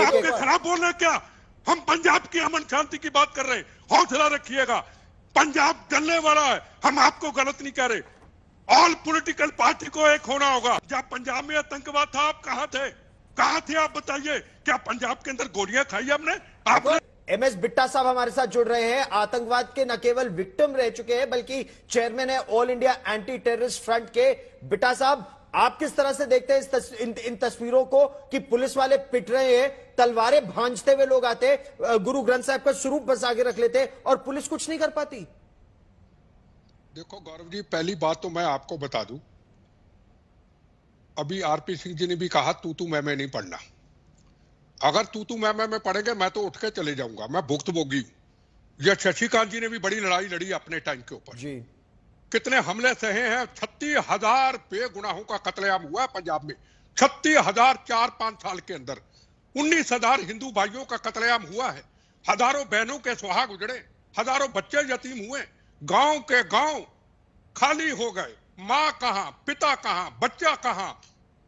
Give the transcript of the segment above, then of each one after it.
आपके खिलाफ बोल रहे क्या? हम पंजाब की अमन शांति की बात कर रहे हैं, हौसला रखिएगा। पंजाब जलने वाला है, हम आपको गलत नहीं कह रहे। ऑल पॉलिटिकल पार्टी को एक होना होगा। जब पंजाब में आतंकवाद था, आप कहां थे? कहां थे आप बताइए? क्या पंजाब के अंदर गोलियां खाई हमने? आपने एमएस बिट्टा साहब हमारे साथ जुड़ रहे हैं। आतंकवाद के न केवल विक्टिम रह चुके हैं बल्कि चेयरमैन है all India anti terrorist front के। बिट्टा साहब, आप किस तरह से देखते हैं इन तस्वीरों को कि पुलिस वाले पिट रहे हैं, तलवारें भांजते हुए लोग आते, गुरु ग्रंथ साहब का स्वरूप बस आगे रख लेते और पुलिस कुछ नहीं कर पाती? देखो गौरव जी, पहली बात तो मैं आपको बता दूं, अभी आरपी सिंह जी ने भी कहा तू मैं नहीं पढ़ना। अगर तू मैं पढ़ेंगे मैं तो उठ के चले जाऊंगा, मैं भुक्तभोगी हूं। यह शशिकांत जी ने भी बड़ी लड़ाई लड़ी अपने टाइम के ऊपर जी। कितने हमले सहे हैं। 36,000 बेगुनाहों का कत्लेआम हुआ है पंजाब में। 36,000 4-5 साल के अंदर 19,000 हिंदू भाइयों का कत्लेआम हुआ है। हजारों बहनों के सुहाग उजड़े, हजारों बच्चे यतीम हुए, गांव के गांव खाली हो गए। मां कहां, पिता कहां, बच्चा कहां।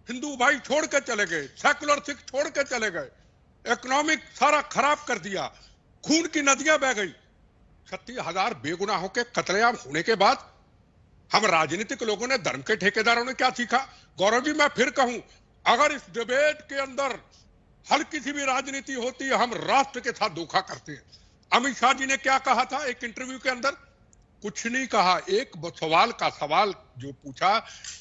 हिंदू भाई छोड़ के चले गए, सेकुलर सिख छोड़ के चले गए, इकोनॉमिक सारा खराब कर दिया, खून की नदियां बह गई। 36,000 बेगुनाहों के कत्लेआम होने के बाद हम राजनीतिक लोगों ने, धर्म के ठेकेदारों ने क्या सीखा? गौरव जी, मैं फिर कहूं, अगर इस डिबेट के अंदर हल्की सी भी राजनीति होती है, हम राष्ट्र के साथ धोखा करते हैं। अमित शाह जी ने क्या कहा था एक इंटरव्यू के अंदर? कुछ नहीं कहा। एक सवाल जो पूछा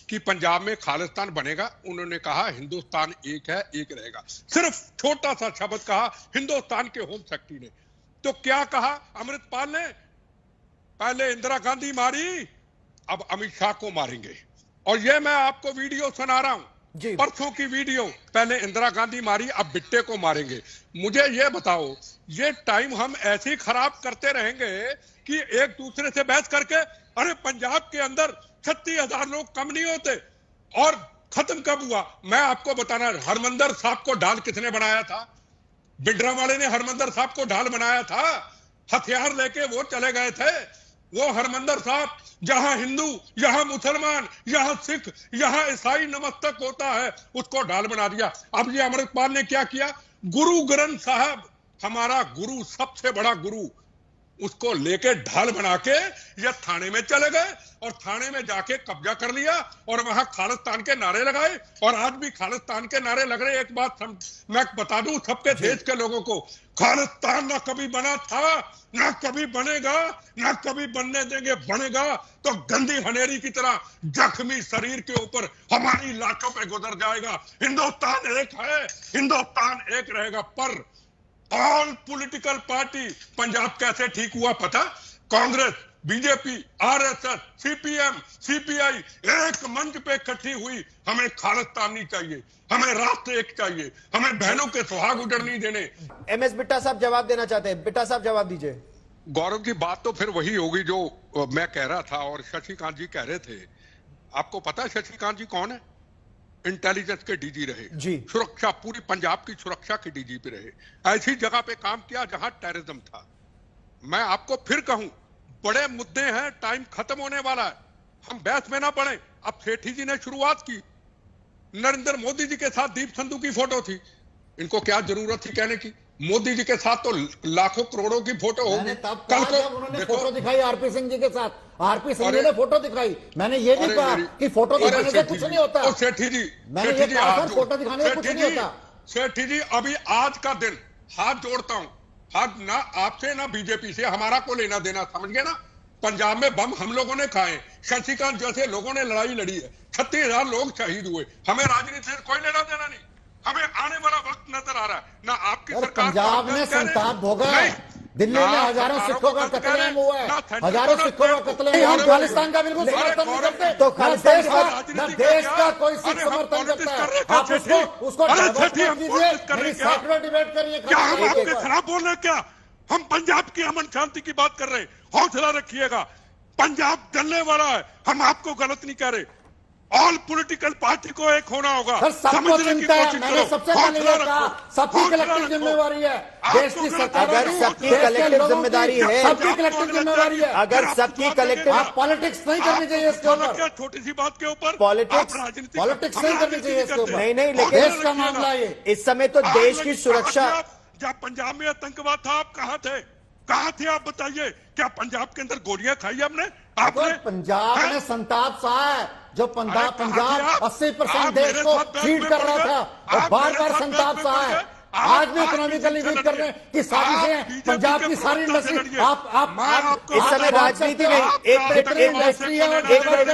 कि पंजाब में खालिस्तान बनेगा, उन्होंने कहा हिंदुस्तान एक है, एक रहेगा। सिर्फ छोटा सा शब्द कहा हिंदुस्तान के होम सेक्रेटरी ने। तो क्या कहा अमृतपाल ने? पहले इंदिरा गांधी मारी, अब अमित शाह को मारेंगे। और ये मैं आपको वीडियो सुना रहा हूं, परसों की वीडियो। पहले इंदिरा गांधी मारी, अब बिट्टे को मारेंगे। मुझे ये बताओ, ये टाइम हम ऐसे ही खराब करते रहेंगे कि एक दूसरे से बहस करके? अरे पंजाब के अंदर 36,000 लोग कम नहीं होते। और खत्म कब हुआ? मैं आपको बताना, हरमंदर साहब को ढाल किसने बनाया था? बिड्रा वाले ने हरमंदर साहब को ढाल बनाया था। हथियार लेके वो चले गए थे। वो हरमंदर साहब जहां हिंदू, यहां मुसलमान, यहां सिख, यहां ईसाई नमस्तक होता है, उसको ढाल बना दिया। अब ये अमृतपाल ने क्या किया? गुरु ग्रंथ साहब, हमारा गुरु, सबसे बड़ा गुरु, उसको लेके ढाल बना के ये थाने में चले गए और थाने में जाके कब्जा कर लिया और वहां खालिस्तान के नारे लगाए। और आज भी खालिस्तान के नारे लग रहे। एक बात मैं बता दूं सबके देश के लोगों को, खालिस्तान ना कभी बना था, ना कभी बनेगा, ना कभी बनने देंगे। बनेगा तो गंदी हनेरी की तरह जख्मी शरीर के ऊपर हमारी लाशों पे गुजर जाएगा। हिंदुस्तान एक है, हिंदुस्तान एक रहेगा। पर ऑल पॉलिटिकल पार्टी, पंजाब कैसे ठीक हुआ पता? Congress, BJP, RSS, CPM, CPI एक मंच पे इकट्ठी हुई। हमें खालिस्तान नहीं चाहिए, हमें राष्ट्र एक चाहिए, हमें बहनों के सुहाग उजड़ नहीं देने। एमएस बिट्टा साहब जवाब देना चाहते हैं। बिट्टा साहब जवाब दीजिए। गौरव जी, बात तो फिर वही होगी जो मैं कह रहा था और शशिकांत जी कह रहे थे। आपको पता है शशिकांत जी कौन है? इंटेलिजेंस के डीजी रहे जी। सुरक्षा, पूरी पंजाब की सुरक्षा के डीजीपी रहे। ऐसी जगह पे काम किया जहां टेररिज्म था। मैं आपको फिर कहूं, बड़े मुद्दे हैं, टाइम खत्म होने वाला है, हम बहस में ना पड़े। अब सेठी जी ने शुरुआत की, नरेंद्र मोदी जी के साथ दीप संधू की फोटो थी। इनको क्या जरूरत थी कहने की? मोदी जी के साथ तो लाखों करोड़ों की फोटो होगी। कल को उन्होंने फोटो दिखाई आरपी सिंह जी के साथ, आरपी सिंह जी ने फोटो दिखाई। मैंने ये नहीं कहा कि फोटो दिखाने से कुछ नहीं होता। सेठी जी, मैंने ये कहा फोटो दिखाने से कुछ नहीं होता। सेठी जी, अभी आज का दिन हाथ जोड़ता हूं, हाथ ना आपसे ना बीजेपी से, हमारा को लेना देना, समझ गए ना? पंजाब में बम हम लोगों ने खाए, शशिकांत जैसे लोगों ने लड़ाई लड़ी है, 36,000 लोग शहीद हुए। हमें राजनीति से कोई लेना देना नहीं। हमें आने वाला वक्त नजर आ रहा है ना। आपकी सरकार पंजाब में संताप भोगा है, दिल्ली में हजारों सिखों का कत्लेआम हुआ है, हजारों सिखों का कत्लेआम। हम खालिस्तान का बिल्कुल समर्थन नहीं करते। तो देश का कोई सिख समर्थन करता है? आप उसको डिबेट करिए। क्या हम आपके खिलाफ बोल रहे क्या? हम पंजाब की अमन शांति की बात कर रहे हैं, हौसला रखिएगा। पंजाब जलने वाला है, हम आपको गलत नहीं कह रहे। ऑल पॉलिटिकल पार्टी को एक होना होगा। सर सबको चिंता है, मैंने सबसे पहले ये कहा सबकी कलेक्टिव जिम्मेवारी है, देश की सरकार अगर सबकी कलेक्टिव जिम्मेदारी है, सबकी कलेक्टिव जिम्मेवारी है, अगर सबकी कलेक्टिव आप पॉलिटिक्स नहीं करनी चाहिए इसके ऊपर, क्या छोटी सी बात के ऊपर पॉलिटिक्स नहीं करनी चाहिए इसके ऊपर। नहीं लेकिन देश का मामला ये, इस समय तो देश की सुरक्षा। जब पंजाब में आतंकवाद था आप कहाँ थे? कहाँ थे आप बताइए? क्या पंजाब के अंदर गोलियां खाई हमने? आपने पंजाब में संताप सा है, जो पंजाब 80% देश को फीड कर रहा था और बार बार संताप सा है। आज भी इकोनॉमिकली वीक करने की साजिशें, पंजाब की सारी इंडस्ट्री आप इस समय राजनीति में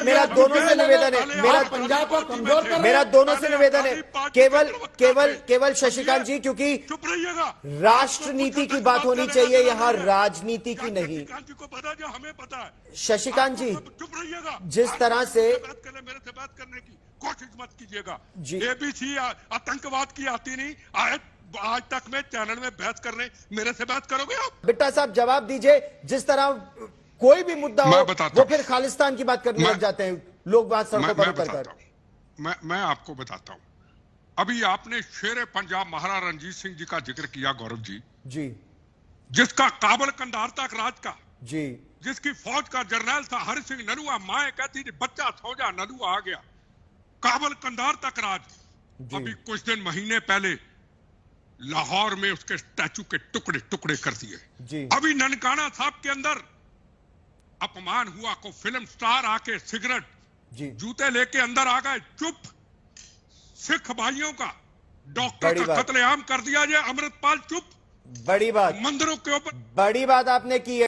मेरा दोनों से निवेदन है, मेरा पंजाब को कमजोर कर, मेरा दोनों से निवेदन है, केवल शशिकांत जी, क्योंकि राष्ट्रनीति की बात होनी चाहिए यहाँ, राजनीति की नहीं। हमें पता है शशिकांत जी, चुप रहिएगा। जिस तरह से मेरे से बात करने की कोशिश मत कीजिएगा। जी। एबीसी आतंकवाद की आती नहीं, आज तक में चैनल में बहस करने मेरे से बात करोगे आप? बिट्टा साहब जवाब दीजिए। जिस तरह कोई भी मुद्दा हो वो फिर खालिस्तान की बात करने लग जाते हैं लोग, बात सड़कों पर उतर कर। मैं आपको बताता हूं, अभी आपने शेर पंजाब महाराणा रंजीत सिंह जी का जिक्र किया गौरव जी, जिसका काबल कंधार तक राज का, जिसकी फौज का जर्नल था हरि सिंह नलुआ, माए कहती थी बच्चा सो जा नलुआ आ गया, काबल कंधार तक राज। अभी कुछ दिन महीने पहले लाहौर में उसके स्टैचू के टुकड़े टुकड़े कर दिए। अभी ननकाना साहब के अंदर अपमान हुआ, को फिल्म स्टार आके सिगरेट जूते लेके अंदर आ गए। चुप। सिख भाइयों का डॉक्टर का कत्लेआम कर दिया जाए, अमृतपाल चुप। बड़ी बात, मंदिरों के ऊपर बड़ी बात आपने की है।